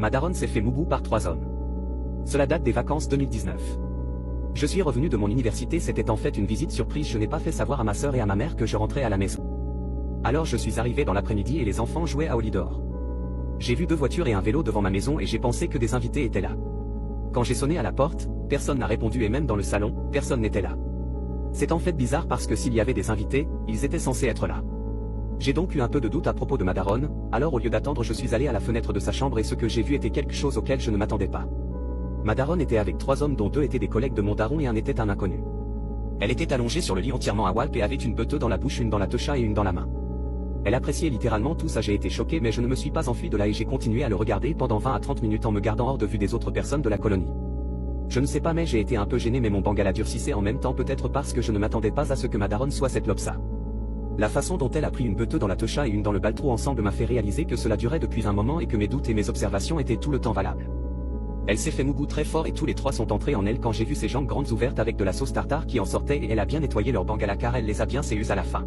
Ma daronne s'est fait moubou par 3 hommes. Cela date des vacances 2019. Je suis revenu de mon université, c'était en fait une visite surprise, je n'ai pas fait savoir à ma sœur et à ma mère que je rentrais à la maison. Alors je suis arrivé dans l'après-midi et les enfants jouaient à Olidor. J'ai vu 2 voitures et un vélo devant ma maison et j'ai pensé que des invités étaient là. Quand j'ai sonné à la porte, personne n'a répondu et même dans le salon, personne n'était là. C'est en fait bizarre parce que s'il y avait des invités, ils étaient censés être là. J'ai donc eu un peu de doute à propos de ma daronne, alors au lieu d'attendre je suis allé à la fenêtre de sa chambre et ce que j'ai vu était quelque chose auquel je ne m'attendais pas. Ma daronne était avec 3 hommes dont 2 étaient des collègues de mon daron et un était un inconnu. Elle était allongée sur le lit entièrement à walp et avait une beuteuse dans la bouche, une dans la techa et une dans la main. Elle appréciait littéralement tout ça, j'ai été choqué mais je ne me suis pas enfui de là et j'ai continué à le regarder pendant 20 à 30 minutes en me gardant hors de vue des autres personnes de la colonie. Je ne sais pas mais j'ai été un peu gêné mais mon bangala durcissait en même temps peut-être parce que je ne m'attendais pas à ce que ma daronne soit cette lopsa. La façon dont elle a pris une beuteuse dans la techa et une dans le baltrou ensemble m'a fait réaliser que cela durait depuis un moment et que mes doutes et mes observations étaient tout le temps valables. Elle s'est fait moubou très fort et tous les 3 sont entrés en elle quand j'ai vu ses jambes grandes ouvertes avec de la sauce tartare qui en sortait et elle a bien nettoyé leur bangala car elle les a bien séus à la fin.